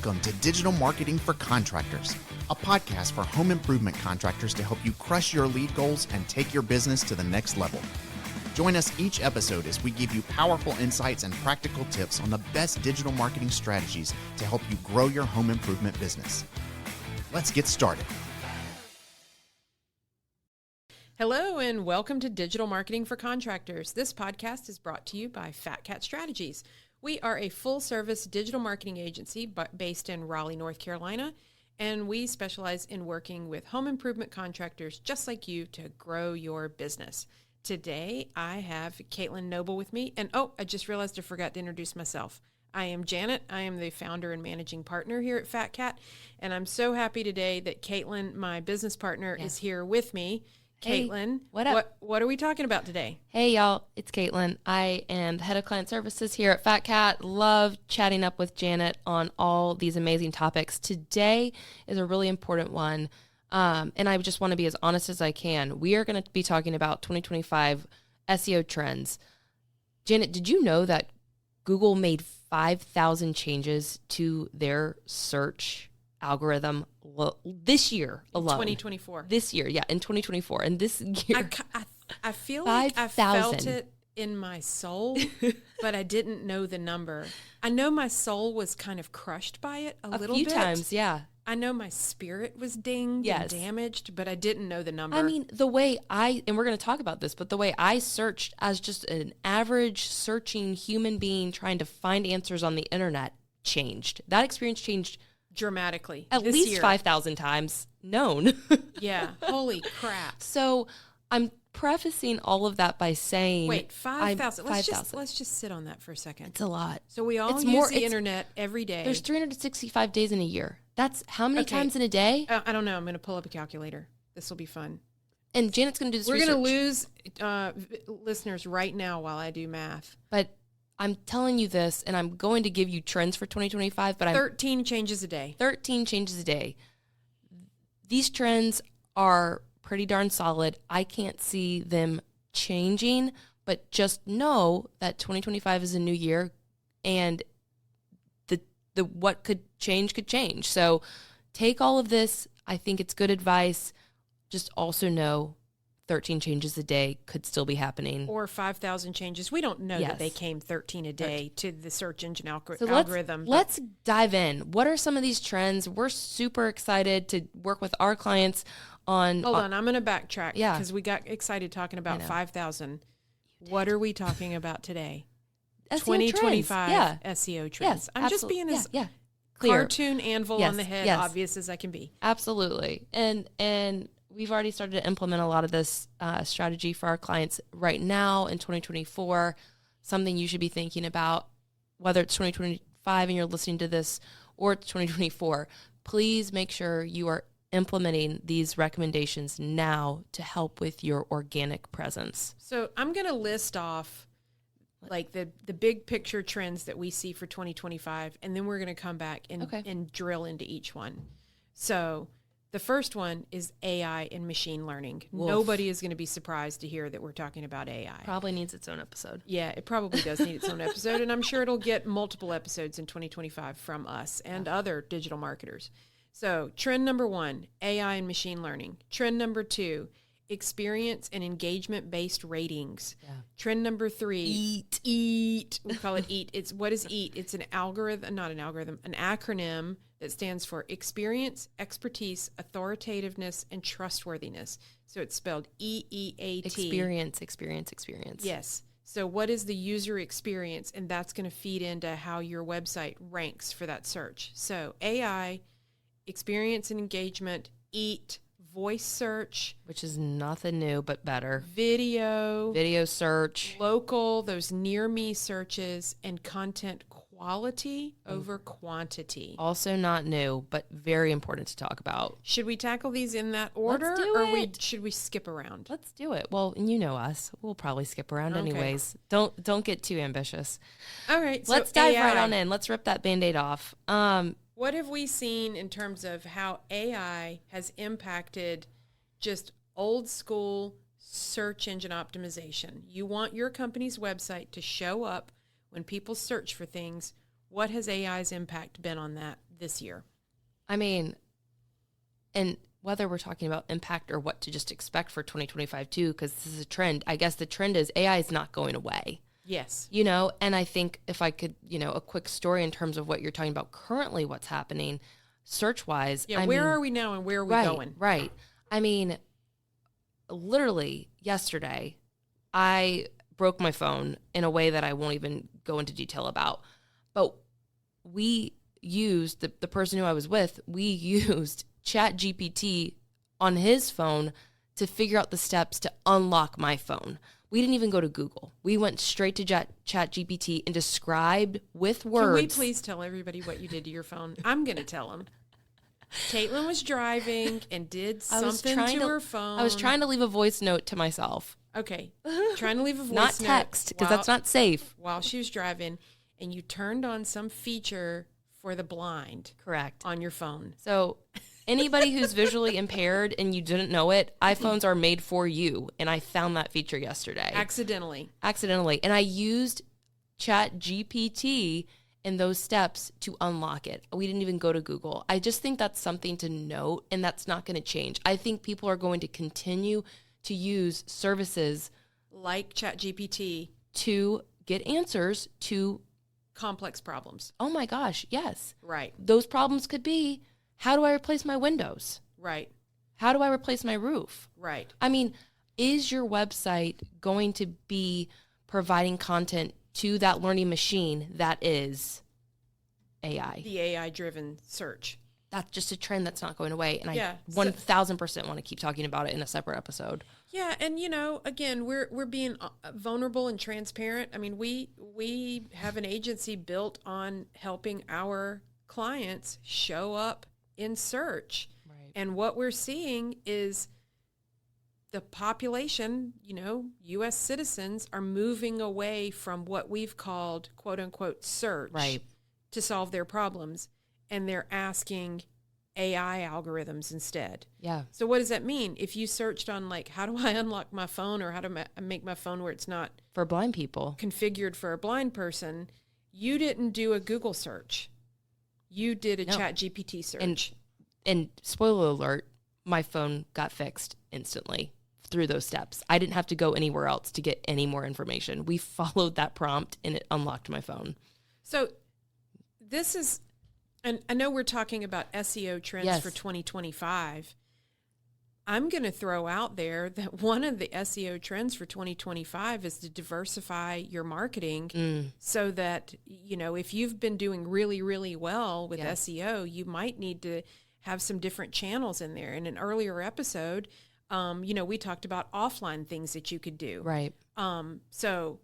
Welcome to Digital Marketing for Contractors, a podcast for home improvement contractors to help you crush your lead goals and take your business to the next level. Join us each episode as we give you powerful insights and practical tips on the best digital marketing strategies to help you grow your home improvement business. Let's get started. Hello and welcome to Digital Marketing for Contractors. This podcast is brought to you by Fat Cat Strategies. We are a full-service digital marketing agency based in Raleigh, North Carolina, and we specialize in working with home improvement contractors just like you to grow your business. Today, I have Caitlin Noble with me, and I just realized I forgot to introduce myself. I am Janet. I am the founder and managing partner here at Fat Cat, and I'm so happy today that Caitlin, my business partner, is here with me. Caitlin, what up? What are we talking about today? Hey, y'all. It's Caitlin. I am the head of client services here at Fat Cat. Love chatting up with Janet on all these amazing topics. Today is a really important one, and I just want to be as honest as I can. We are going to be talking about 2025 SEO trends. Janet, did you know that Google made 5,000 changes to their search algorithm this year alone? 2024. This year, yeah, in 2024. And this year, I feel 5, like I 000. felt it in my soul, but I didn't know the number. I know my soul was kind of crushed by it a little bit. A few times, yeah. I know my spirit was dinged and damaged, but I didn't know the number. I mean, the way and we're going to talk about this, but the way I searched as just an average searching human being trying to find answers on the internet changed. That experience changed dramatically. At least 5,000 times known. Yeah. Holy crap. So I'm prefacing all of that by saying, wait, 5,000. Let's just sit on that for a second. It's a lot. So we all use the internet every day. There's 365 days in a year. That's how many times in a day? I don't know. I'm going to pull up a calculator. This will be fun. And Janet's going to do this research. We're going to lose listeners right now while I do math. But I'm telling you this, and I'm going to give you trends for 2025, but 13 changes a day. 13 changes a day. These trends are pretty darn solid. I can't see them changing, but just know that 2025 is a new year, and the what could change. So take all of this. I think it's good advice. Just also know 13 changes a day could still be happening. Or 5,000 changes. We don't know that they came 13 a day to the search engine algorithm. Let's dive in. What are some of these trends? We're super excited to work with our clients on... Hold on, I'm going to backtrack because we got excited talking about 5,000. What are we talking about today? SEO 2025 trends. SEO trends. Yes, I'm just being as clear. Cartoon anvil on the head, obvious as I can be. Absolutely. And we've already started to implement a lot of this strategy for our clients right now in 2024. Something you should be thinking about, whether it's 2025 and you're listening to this or it's 2024, please make sure you are implementing these recommendations now to help with your organic presence. So I'm going to list off like the big picture trends that we see for 2025, and then we're going to come back and drill into each one. So the first one is AI and machine learning. Wolf. Nobody is going to be surprised to hear that we're talking about AI. Probably needs its own episode. Yeah, it probably does need its own episode, and I'm sure it'll get multiple episodes in 2025 from us and other digital marketers. So trend number 1, AI and machine learning. Trend number 2, experience and engagement-based ratings. Yeah. Trend number 3, EAT. We call it EAT. What is EAT? It's an acronym that stands for experience, expertise, authoritativeness, and trustworthiness. So it's spelled EEAT. Experience. Yes. So what is the user experience? And that's going to feed into how your website ranks for that search. So AI, experience and engagement, EAT, voice search, which is nothing new but better, video search, local, those near me searches, and content quality over quantity. Also not new, but very important to talk about. Should we tackle these in that order, should we skip around? Let's do it. Well, you know us. We'll probably skip around anyways. Don't get too ambitious. All right. Let's dive right on in. Let's rip that Band-Aid off. What have we seen in terms of how AI has impacted just old school search engine optimization? You want your company's website to show up when people search for things. What has AI's impact been on that this year. I mean, and whether we're talking about impact or what to just expect for 2025 too, because this is a trend. I guess the trend is AI is not going away. Yes. And I think if I could, a quick story in terms of what you're talking about currently, what's happening search-wise. Yeah, where are we now and where are we going? Right. I mean, literally yesterday, I broke my phone in a way that I won't even go into detail about. But we used, the person who I was with, we used ChatGPT on his phone to figure out the steps to unlock my phone. We didn't even go to Google. We went straight to ChatGPT and described with words. Can we please tell everybody what you did to your phone? I'm going to tell them. Caitlin was driving and did something to her phone. I was trying to leave a voice note to myself. Okay. Trying to leave a voice note. Not text, because that's not safe. While she was driving, and you turned on some feature for the blind. Correct. On your phone. So anybody who's visually impaired and you didn't know it, iPhones are made for you. And I found that feature yesterday. Accidentally. And I used ChatGPT in those steps to unlock it. We didn't even go to Google. I just think that's something to note, and that's not going to change. I think people are going to continue to use services like ChatGPT to get answers to complex problems. Oh my gosh, yes. Right. Those problems could be, how do I replace my windows? Right. How do I replace my roof? Right. I mean, is your website going to be providing content to that learning machine that is AI? The AI-driven search. That's just a trend that's not going away. And I 1,000% want to keep talking about it in a separate episode. Yeah. And, again, we're being vulnerable and transparent. I mean, we have an agency built on helping our clients show up in search. Right. And what we're seeing is the population, U.S. citizens are moving away from what we've called, quote unquote, search to solve their problems. And they're asking AI algorithms instead. Yeah. So what does that mean? If you searched on how do I unlock my phone, or how to make my phone where it's not for blind people configured for a blind person, you didn't do a Google search. You did a ChatGPT search. And spoiler alert, my phone got fixed instantly through those steps. I didn't have to go anywhere else to get any more information. We followed that prompt and it unlocked my phone. So this is, and I know we're talking about SEO trends for 2025. I'm going to throw out there that one of the SEO trends for 2025 is to diversify your marketing so that, if you've been doing really, really well with SEO, you might need to have some different channels in there. In an earlier episode, we talked about offline things that you could do. Right. So,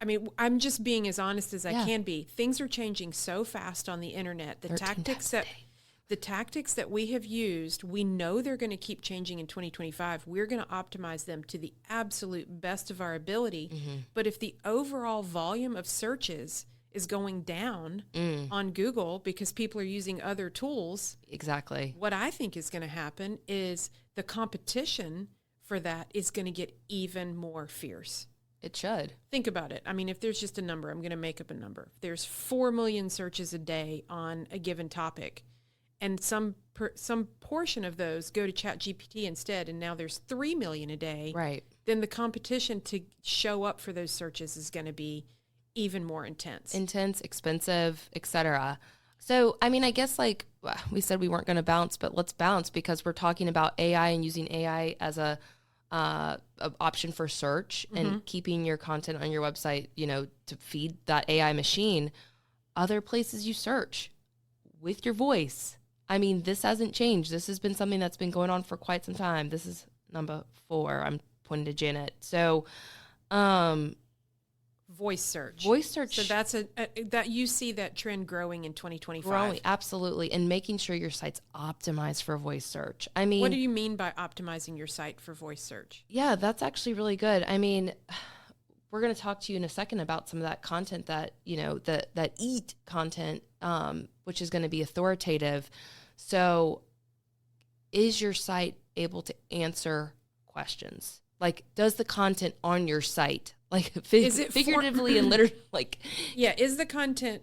I mean, I'm just being as honest as I can be. Things are changing so fast on the internet. The tactics that we have used, we know they're going to keep changing in 2025. We're going to optimize them to the absolute best of our ability. Mm-hmm. But if the overall volume of searches is going down on Google because people are using other tools, exactly. What I think is going to happen is the competition for that is going to get even more fierce. It should. Think about it. I mean, if there's just a number, I'm going to make up a number. If there's 4 million searches a day on a given topic, and some portion of those go to ChatGPT instead, and now there's 3 million a day, right? Then the competition to show up for those searches is going to be even more intense, expensive, etc. So, I mean, I guess we said we weren't going to bounce, but let's bounce because we're talking about AI and using AI as a option for search and keeping your content on your website, to feed that AI machine. Other places you search with your voice. I mean, this hasn't changed. This has been something that's been going on for quite some time. This is number 4. I'm pointing to Janet. So, voice search. So that's that you see that trend growing in 2025. Growing, absolutely, and making sure your site's optimized for voice search. I mean, what do you mean by optimizing your site for voice search? Yeah, that's actually really good. I mean, we're going to talk to you in a second about some of that content that that EAT content, which is going to be authoritative. So, is your site able to answer questions? Does the content on your site, is it figuratively and literally, is the content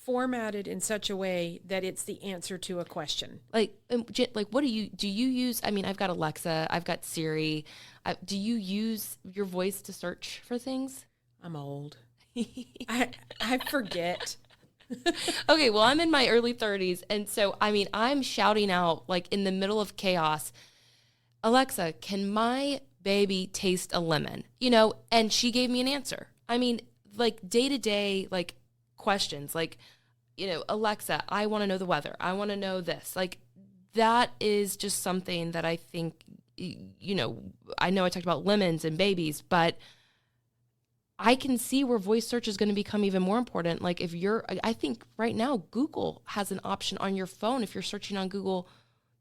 formatted in such a way that it's the answer to a question. Like what do you use? I mean, I've got Alexa, I've got Siri. Do you use your voice to search for things? I'm old. I forget. Okay, well, I'm in my early 30s. And so, I mean, I'm shouting out like in the middle of chaos, Alexa, can my baby taste a lemon? You know, and she gave me an answer. I mean, like day to day, like questions, like, you know, Alexa, I want to know the weather. I want to know this. Like, that is just something that I think, you know I talked about lemons and babies, but I can see where voice search is going to become even more important. Like I think right now Google has an option on your phone if you're searching on Google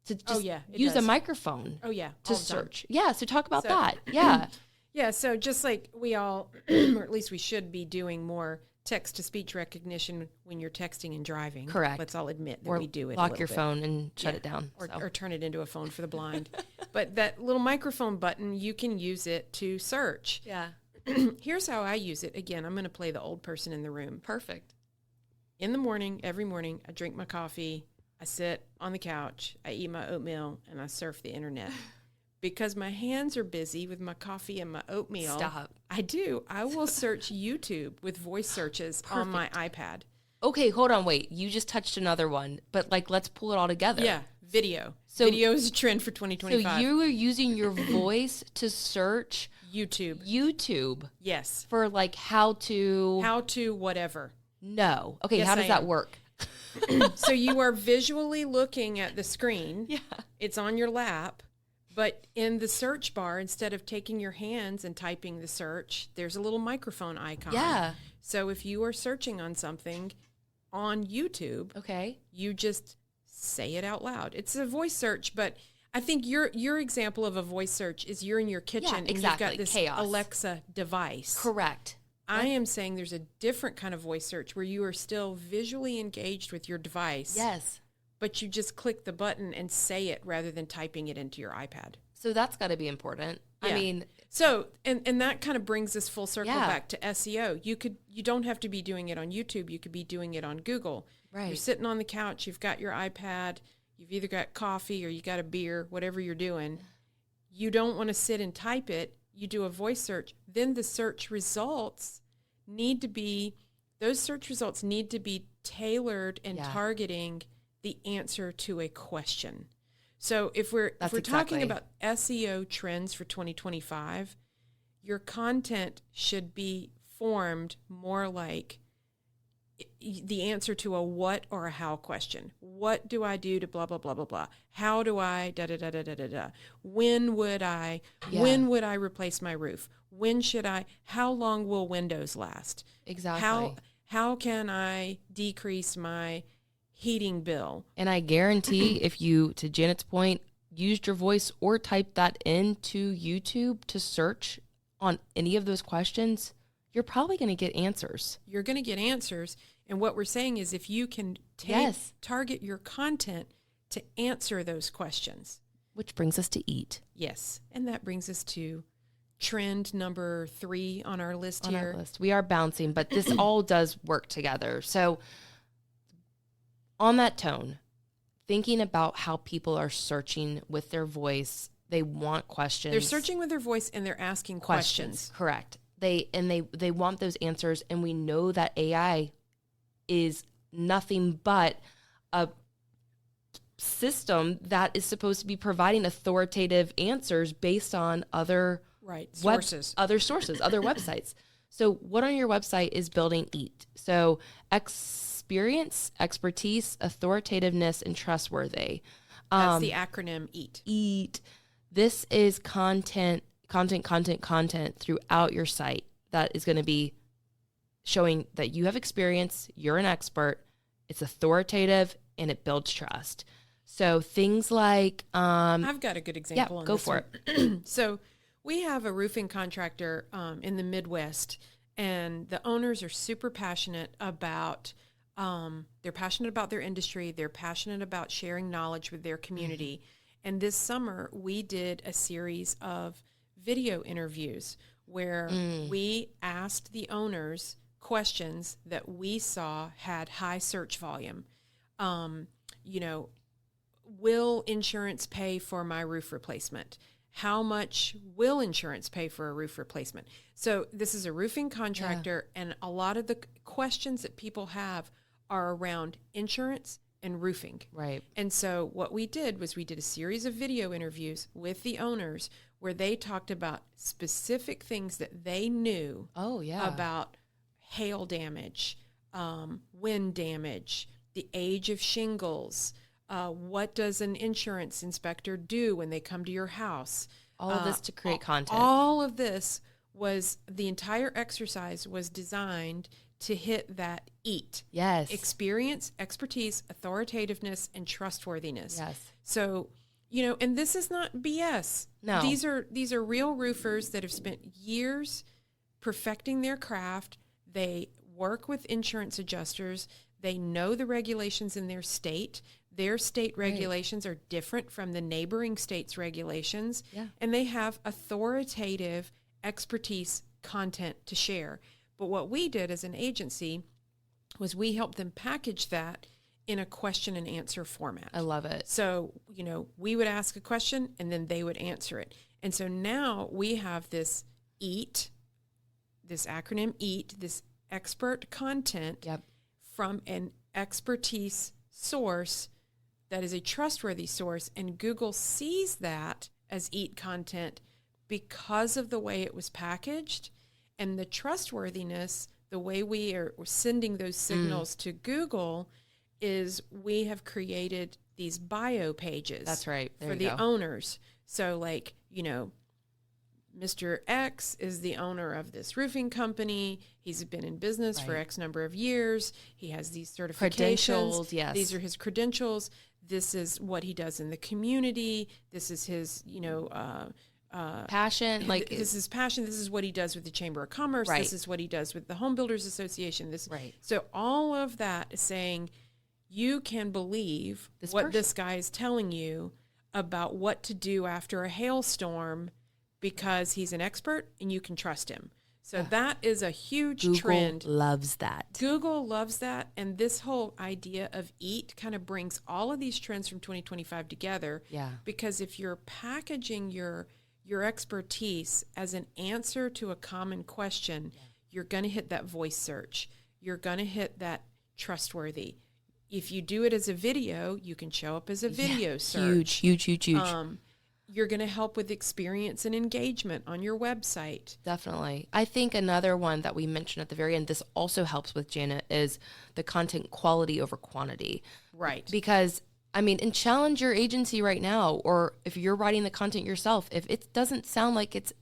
to just use a microphone. To search. Yeah, so talk about that. Yeah. Yeah, so just like we all, or at least we should be doing more text-to-speech recognition when you're texting and driving. Correct. Let's all admit that or we do it. Lock your phone and shut it down. Or turn it into a phone for the blind. But that little microphone button, you can use it to search. Yeah. Here's how I use it. Again, I'm going to play the old person in the room. Perfect. In the morning, every morning, I drink my coffee, I sit on the couch, I eat my oatmeal, and I surf the internet. Because my hands are busy with my coffee and my oatmeal. Stop. I do. I will search YouTube with voice searches on my iPad. Okay, hold on, wait. You just touched another one, but like let's pull it all together. Yeah, video. So, video is a trend for 2025. So you are using your voice to search YouTube. Yes. For like how to whatever. No. Okay, yes, how does that work? So you are visually looking at the screen. Yeah. It's on your lap. But in the search bar, instead of taking your hands and typing the search, there's a little microphone icon. Yeah. So if you are searching on something on YouTube, okay, you just say it out loud. It's a voice search, but I think your example of a voice search is you're in your kitchen and you've got this chaos. Alexa device. Correct. I am saying there's a different kind of voice search where you are still visually engaged with your device. Yes. But you just click the button and say it rather than typing it into your iPad. So that's got to be important. Yeah. I mean, so and that kind of brings us full circle back to SEO. You don't have to be doing it on YouTube. You could be doing it on Google. Right. You're sitting on the couch. You've got your iPad. You've either got coffee or you got a beer, whatever you're doing. You don't want to sit and type it. You do a voice search. Then the search results need to be tailored and targeting the answer to a question. So if we're talking about SEO trends for 2025, your content should be formed more like the answer to a what or a how question. What do I do to blah, blah, blah, blah, blah? How do I da-da-da-da-da-da-da? When would I replace my roof? When should I? How long will windows last? Exactly. How can I decrease my heating bill? And I guarantee if you, to Janet's point, used your voice or typed that into YouTube to search on any of those questions, you're probably going to get answers. You're going to get answers. And what we're saying is if you can target your content to answer those questions. Which brings us to eat. Yes. And that brings us to trend number 3 on our list on here. Our list. We are bouncing, but this all does work together. So on that tone, thinking about how people are searching with their voice, they want questions. They're searching with their voice and they're asking questions. Correct. They want those answers, and we know that AI is nothing but a system that is supposed to be providing authoritative answers based on other sources, other websites. So what on your website is building EAT? So experience, expertise, authoritativeness, and trustworthy. That's the acronym EAT. EAT. This is content throughout your site that is going to be showing that you have experience, you're an expert, it's authoritative, and it builds trust. So things like... I've got a good example. Yeah, go for it. So we have a roofing contractor in the Midwest, and the owners are super passionate about... they're passionate about their industry. They're passionate about sharing knowledge with their community. Mm-hmm. And this summer, we did a series of video interviews where we asked the owners questions that we saw had high search volume. You know, will insurance pay for my roof replacement? How much will insurance pay for a roof replacement? So this is a roofing contractor, and a lot of the questions that people have are around insurance and roofing. Right. And so what we did was we did a series of video interviews with the owners where they talked about specific things that they knew about hail damage, wind damage, the age of shingles, what does an insurance inspector do when they come to your house? All of this to create content. All of this was, the entire exercise was designed to hit that EAT. Yes. Experience, expertise, authoritativeness, and trustworthiness. Yes. So, you know, and this is not BS. No. These are real roofers that have spent years perfecting their craft. They work with insurance adjusters. They know the regulations in their state. Their state regulations are different from the neighboring state's regulations. Yeah. And they have authoritative expertise content to share. But what we did as an agency was we helped them package that in a question and answer format. I love it. So, you know, we would ask a question and then they would answer it. And so now we have this EAT, this acronym EAT, this expert content from an expertise source that is a trustworthy source. And Google sees that as EAT content because of the way it was packaged. And the trustworthiness, the way we are sending those signals to Google is we have created these bio pages. That's right. For the owners. So like, you know, Mr. X is the owner of this roofing company. He's been in business for X number of years. He has these certifications. Credentials, yes. These are his credentials. This is what he does in the community. This is his, you know, passion. Like this is passion. This is what he does with the Chamber of Commerce. Right. This is what he does with the Home Builders Association. This, right. So all of that is saying you can believe this this guy is telling you about what to do after a hailstorm because he's an expert and you can trust him. So that is a huge Google trend. Loves that. Google loves that. And this whole idea of EAT kind of brings all of these trends from 2025 together. Yeah. Because if you're packaging your expertise as an answer to a common question, you're going to hit that voice search. You're going to hit that trustworthy. If you do it as a video, you can show up as a video search. Huge. You're going to help with experience and engagement on your website. Definitely. I think another one that we mentioned at the very end, this also helps with, Janet, is the content quality over quantity. Right. Because, I mean, and challenge your agency right now, or if you're writing the content yourself, if it doesn't sound like it's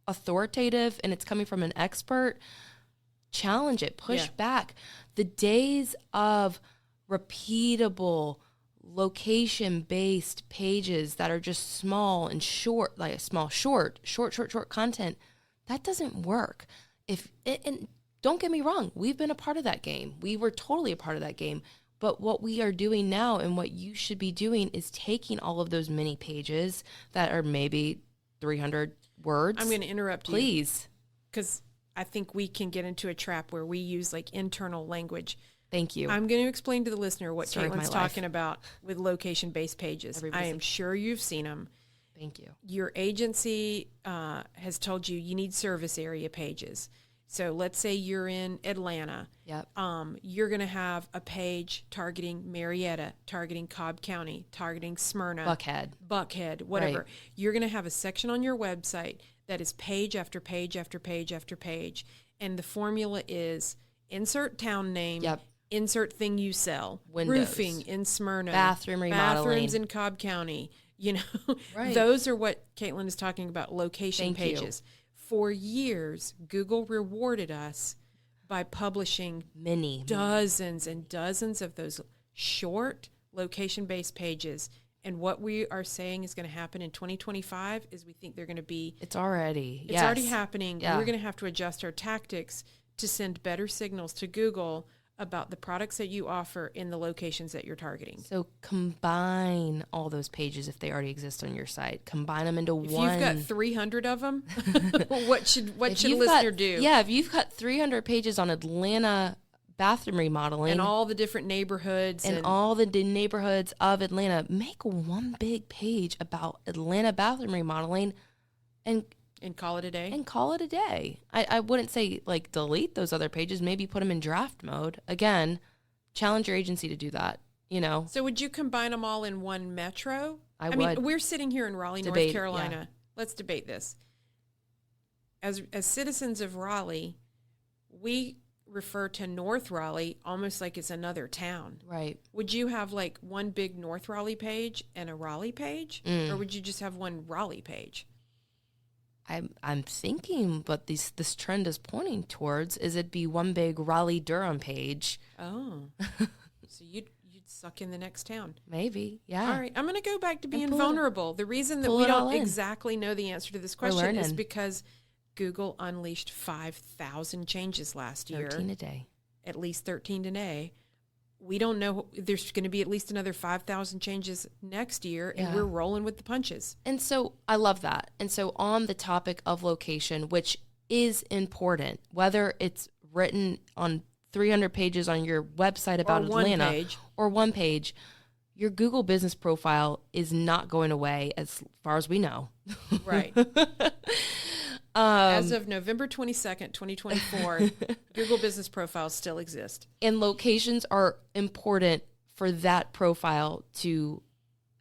authoritative and it's coming from an expert, challenge it, push back. The days of repeatable location-based pages that are just small and short, like a small, short content, that doesn't work. And don't get me wrong, we've been a part of that game. We were totally a part of that game. But what we are doing now and what you should be doing is taking all of those mini pages that are maybe 300 words. I'm going to interrupt you. Please. Because I think we can get into a trap where we use like internal language. Thank you. I'm going to explain to the listener what Story of Caitlin's my life. talking about with location-based pages. I am sure you've seen them. Thank you. Your agency has told you you need service area pages. So let's say you're in Atlanta. Yep. You're going to have a page targeting Marietta, targeting Cobb County, targeting Smyrna. Buckhead, whatever. Right. You're going to have a section on your website that is page after page after page after page. And the formula is insert town name, insert thing you sell. Windows. Roofing in Smyrna. Bathroom remodeling. Bathrooms in Cobb County. You know, Right. Those are what Caitlin is talking about, location Thank you. pages. For years, Google rewarded us by publishing dozens and dozens of those short location-based pages. And what we are saying is going to happen in 2025 is we think they're going to be... It's already happening. Yeah. We're going to have to adjust our tactics to send better signals to Google about the products that you offer in the locations that you're targeting. So combine all those pages if they already exist on your site. Combine them into If one. you've got 300 of them, what should a listener do? Yeah, if you've got 300 pages on Atlanta bathroom remodeling and all the different neighborhoods and all the neighborhoods of Atlanta, make one big page about Atlanta bathroom remodeling and call it a day. And call it a day. I wouldn't say like delete those other pages, maybe put them in draft mode. Again, challenge your agency to do that, you know. So would you combine them all in one metro? I mean, would. we're sitting here in Raleigh, North Carolina. Yeah. Let's debate this. As citizens of Raleigh, we refer to North Raleigh almost like it's another town. Right. Would you have like one big North Raleigh page and a Raleigh page? Or would you just have one Raleigh page? I'm thinking what this trend is pointing towards is it'd be one big Raleigh-Durham page. Oh. So you'd suck in the next town. Maybe, yeah. All right, I'm going to go back to being vulnerable. The reason that we don't exactly know the answer to this question is because Google unleashed 5,000 changes last year. 13 a day. At least 13 a day. We don't know. There's going to be at least another 5,000 changes next year, and we're rolling with the punches. And so I love that. And so on the topic of location, which is important, whether it's written on 300 pages on your website about Atlanta or one page, your Google business profile is not going away as far as we know. Right. As of November 22nd, 2024, Google business profiles still exist. And locations are important for that profile to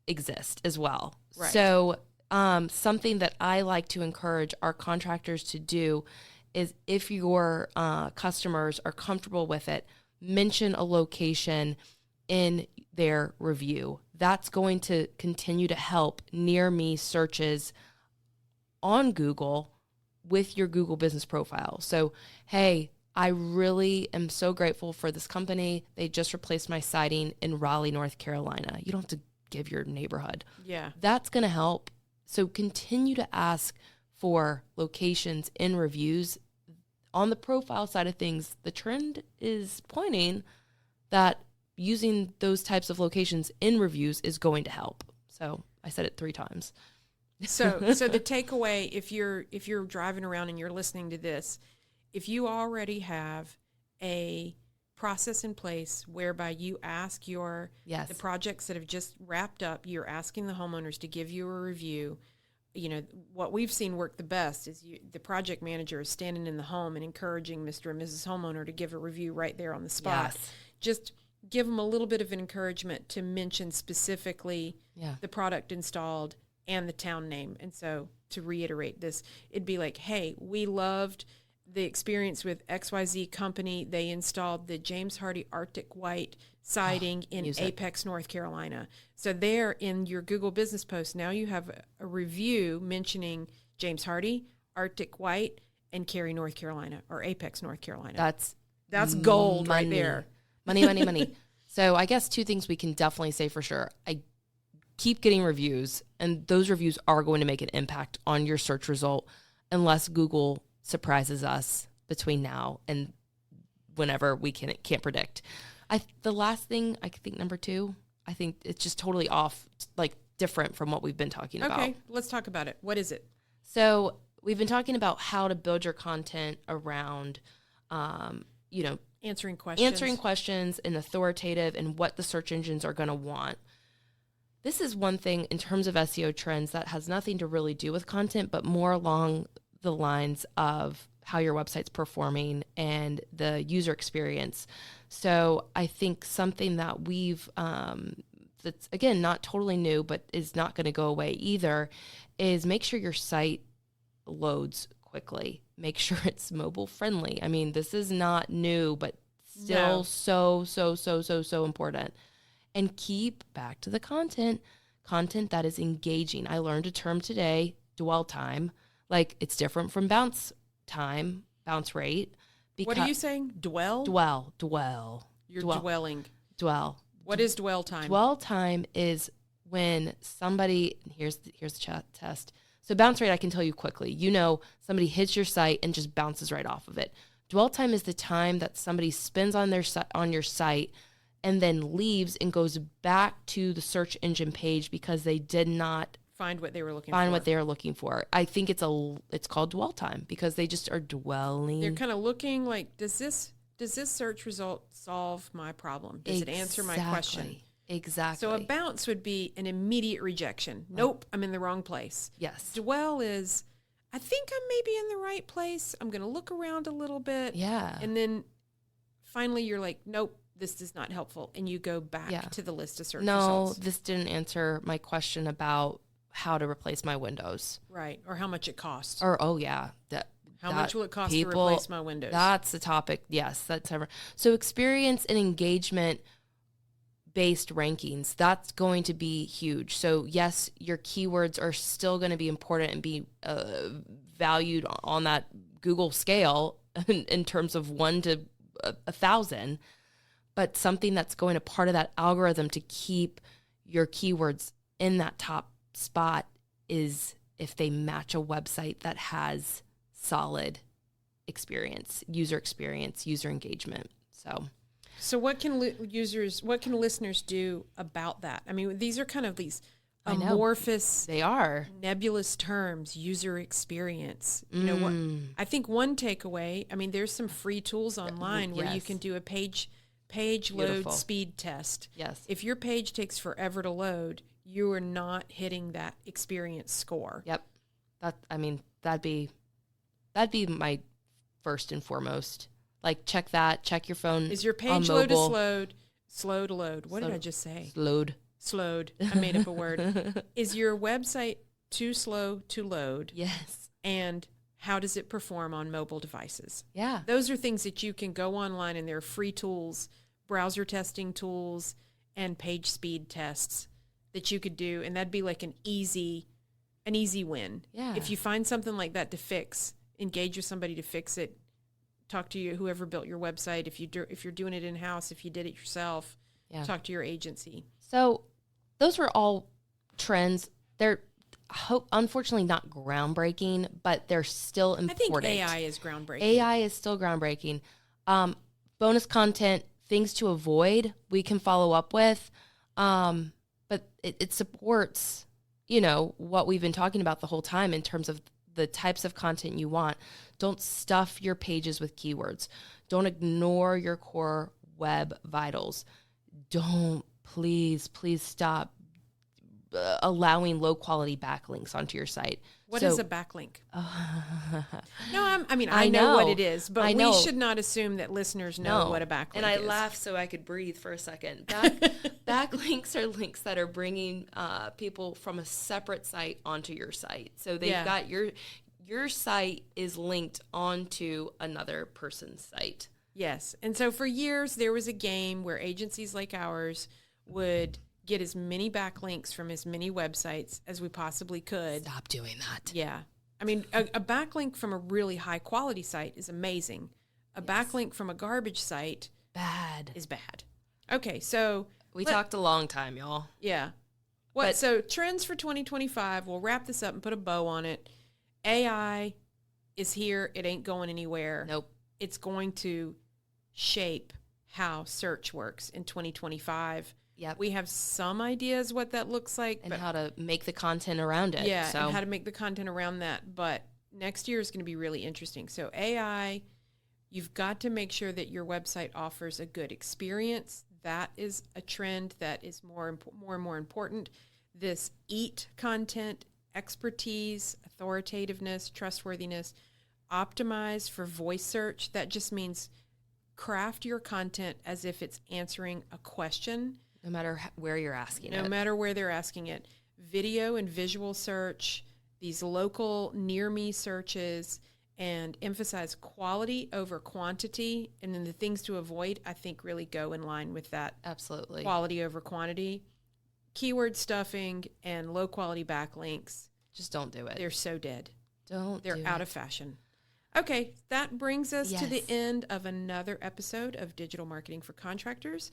exist as well. Right. So something that I like to encourage our contractors to do is if your customers are comfortable with it, mention a location in their review. That's going to continue to help near me searches on Google with your Google business profile. So, hey, I really am so grateful for this company. They just replaced my siding in Raleigh, North Carolina. You don't have to give your neighborhood. Yeah. That's going to help. So continue to ask for locations in reviews. On the profile side of things, the trend is pointing that using those types of locations in reviews is going to help. So I said it 3 times. So the takeaway, if you're driving around and you're listening to this, if you already have a process in place whereby you ask the projects that have just wrapped up, you're asking the homeowners to give you a review. You know, what we've seen work the best is the project manager is standing in the home and encouraging Mr. and Mrs. Homeowner to give a review right there on the spot. Yes. Just give them a little bit of an encouragement to mention specifically the product installed and the town name. And so to reiterate this, it'd be like, hey, we loved the experience with XYZ company. They installed the James Hardie Arctic White siding in Apex, North Carolina. So there in your Google business post, now you have a review mentioning James Hardie, Arctic White, and Cary, North Carolina, or Apex, North Carolina. That's gold right there. Money. So I guess 2 things we can definitely say for sure. I keep getting reviews, and those reviews are going to make an impact on your search result unless Google surprises us between now and whenever we can't predict. The last thing, I think number 2, I think it's just totally off, like different from what we've been talking about. Okay, let's talk about it. What is it? So we've been talking about how to build your content around, answering questions and authoritative and what the search engines are going to want. This is one thing in terms of SEO trends that has nothing to really do with content, but more along the lines of how your website's performing and the user experience. So I think something that we've, that's again, not totally new, but is not going to go away either, is make sure your site loads quickly. Make sure it's mobile friendly. I mean, this is not new, but still so important. And keep back to the content that is engaging. I learned a term today, dwell time. Like, it's different from bounce rate. What are you saying? Dwell? Dwell. You're dwelling. Dwell. What is dwell time? Dwell time is when somebody, here's the test. So bounce rate, I can tell you quickly. You know, somebody hits your site and just bounces right off of it. Dwell time is the time that somebody spends on your site and then leaves and goes back to the search engine page because they did not find what they were looking for. I think it's called dwell time because they just are dwelling. They're kind of looking like, does this search result solve my problem? Does it answer my question? Exactly. So a bounce would be an immediate rejection. Nope, I'm in the wrong place. Yes. Dwell is, I think I'm maybe in the right place. I'm going to look around a little bit. Yeah. And then finally you're like, nope, this is not helpful. And you go back to the list of search results. No, this didn't answer my question about how to replace my windows. Right. Or how much it costs. Or, how much will it cost to replace my windows? That's the topic. Yes, that's ever. So experience and engagement based rankings, that's going to be huge. So yes, your keywords are still going to be important and be valued on that Google scale in terms of 1 to 1,000, but something that's going to part of that algorithm to keep your keywords in that top spot is if they match a website that has solid user engagement. So what can listeners do about that? I mean, these are kind of these amorphous, they are nebulous terms, user experience. You know what? I think one takeaway, I mean, there's some free tools online where you can do a page load speed test. Yes. If your page takes forever to load, you are not hitting that experience score. Yep. That'd be my first and foremost. Like, check your phone. Is your page load slow to load? What did I just say? Slowed. I made up a word. Is your website too slow to load? Yes. And how does it perform on mobile devices? Yeah. Those are things that you can go online, and there are free tools, browser testing tools, and page speed tests that you could do. And that'd be like an easy win. Yeah. If you find something like that to fix, engage with somebody to fix it. Talk to whoever built your website. If you're doing it in-house, if you did it yourself, talk to your agency. So those were all trends. They're unfortunately not groundbreaking, but they're still important. I think AI is groundbreaking. AI is still groundbreaking. Bonus content, things to avoid, we can follow up with. But it supports, what we've been talking about the whole time in terms of the types of content you want. Don't stuff your pages with keywords. Don't ignore your core web vitals. Don't, please stop allowing low quality backlinks onto your site. What is a backlink? No, I know what it is, but we should not assume that listeners know what a backlink is. And I laughed so I could breathe for a second. Backlinks are links that are bringing people from a separate site onto your site. So they've got your site is linked onto another person's site. Yes. And so for years, there was a game where agencies like ours would get as many backlinks from as many websites as we possibly could. Stop doing that. Yeah. I mean, a backlink from a really high quality site is amazing. A backlink from a garbage site is bad. Okay, so we talked a long time, y'all. Yeah. So trends for 2025, we'll wrap this up and put a bow on it. AI is here. It ain't going anywhere. Nope. It's going to shape how search works in 2025. Yep. We have some ideas what that looks like. And how to make the content around it. Yeah, and how to make the content around that. But next year is going to be really interesting. So AI, you've got to make sure that your website offers a good experience. That is a trend that is more and more important. This EAT content, expertise, authoritativeness, trustworthiness, optimize for voice search. That just means craft your content as if it's answering a question. No matter where you're asking it. No matter where they're asking it. Video and visual search, these local near me searches, and emphasize quality over quantity. And then the things to avoid, I think, really go in line with that. Absolutely. Quality over quantity. Keyword stuffing and low quality backlinks. Just don't do it. They're so dead. They're out of fashion. Okay, that brings us to the end of another episode of Digital Marketing for Contractors.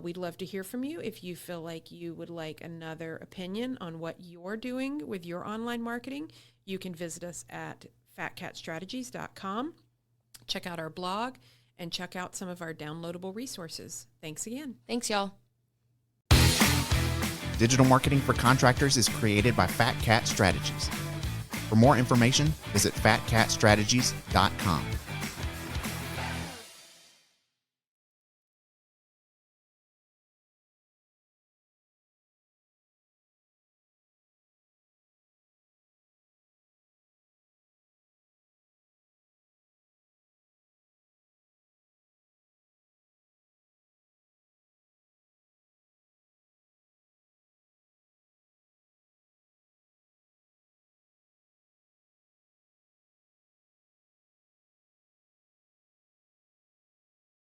We'd love to hear from you. If you feel like you would like another opinion on what you're doing with your online marketing, you can visit us at fatcatstrategies.com. Check out our blog and check out some of our downloadable resources. Thanks again. Thanks, y'all. Digital Marketing for Contractors is created by Fat Cat Strategies. For more information, visit fatcatstrategies.com.